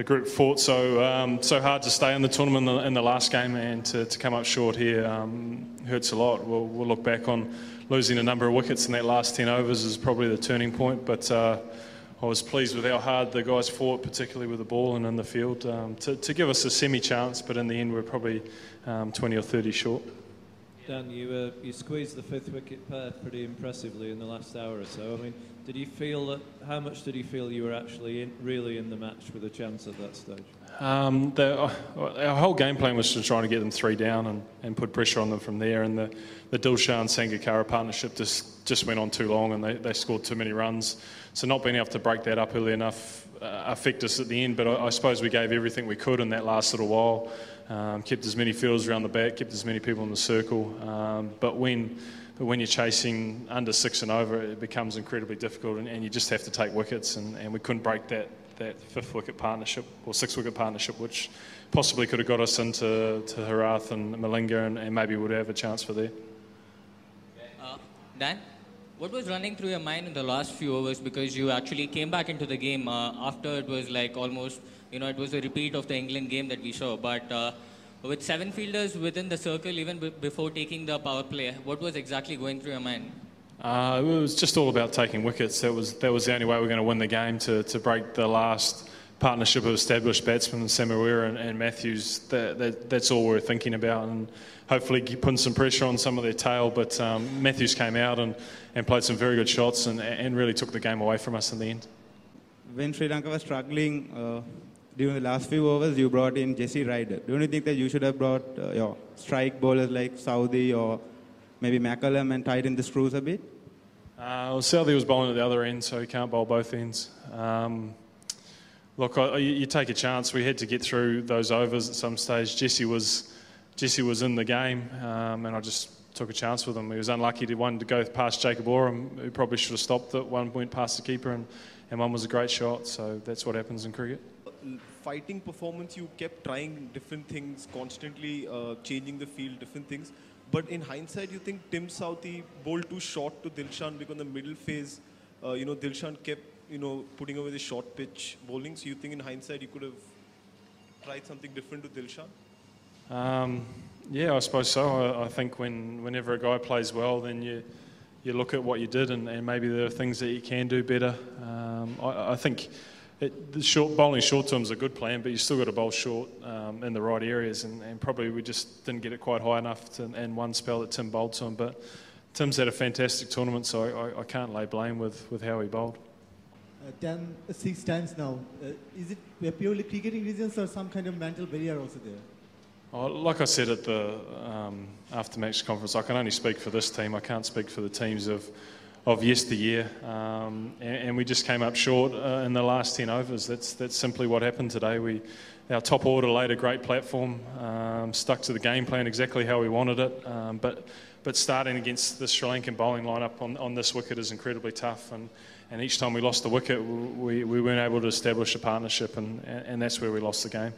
the group fought so hard to stay in the tournament in the last game, and to come up short here hurts a lot. We'll look back on losing a number of wickets in that last 10 overs as probably the turning point, but I was pleased with how hard the guys fought, particularly with the ball and in the field, to give us a semi-chance, but in the end we're probably 20 or 30 short. Dan, you squeezed the fifth wicket pair pretty impressively in the last hour or so. I mean, did you feel that? How much did you feel you were actually really in the match with a chance at that stage? Our whole game plan was to try to get them 3 down and put pressure on them from there. And the Dilshan-Sangakkara partnership just went on too long, and they scored too many runs. So not being able to break that up early enough affected us at the end. But I suppose we gave everything we could in that last little while. Kept as many fielders around the back, kept as many people in the circle. But when you're chasing under 6 and over, it becomes incredibly difficult, and you just have to take wickets. And we couldn't break that 5th wicket partnership or 6th wicket partnership, which possibly could have got us into Harath and Malinga, and maybe would have a chance for there. Dan, what was running through your mind in the last few overs, because you actually came back into the game after it was like almost, it was a repeat of the England game that we saw, but with 7 fielders within the circle even before taking the power play, what was exactly going through your mind? It was just all about taking wickets. That was the only way we're going to win the game, to break the last partnership of established batsmen, Samawira and Matthews. That's all we're thinking about, and hopefully putting some pressure on some of their tail. But Matthews came out and played some very good shots and really took the game away from us in the end. When Sri Lanka was struggling during the last few overs, you brought in Ryder. Don't you think that you should have brought your strike bowlers like Southee or maybe McCullum and tighten the screws a bit? Southee was bowling at the other end, so he can't bowl both ends. Look, you take a chance. We had to get through those overs at some stage. Jesse was in the game, and I just took a chance with him. He was unlucky to go past Jacob Oram, who probably should have stopped it. One went past the keeper, and one was a great shot. So that's what happens in cricket. Fighting performance, you kept trying different things, constantly changing the field, different things. But in hindsight, you think Tim Southee bowled too short to Dilshan, because in the middle phase, Dilshan kept, putting away the short pitch bowling. So you think in hindsight, you could have tried something different to Dilshan? Yeah, I suppose so. I think whenever a guy plays well, then you look at what you did, and maybe there are things that you can do better. I think bowling short term is a good plan, but you still got to bowl short in the right areas, and probably we just didn't get it quite high enough in one spell that Tim bowled to him. But Tim's had a fantastic tournament, so I can't lay blame with how he bowled. 6 times now. Is it purely cricketing reasons or some kind of mental barrier also there? Like I said at the after-match conference, I can only speak for this team. I can't speak for the teams of yesteryear, and we just came up short in the last 10 overs. That's simply what happened today. Our top order laid a great platform, stuck to the game plan exactly how we wanted it, but starting against the Sri Lankan bowling lineup on this wicket is incredibly tough, and each time we lost the wicket, we weren't able to establish a partnership, and that's where we lost the game.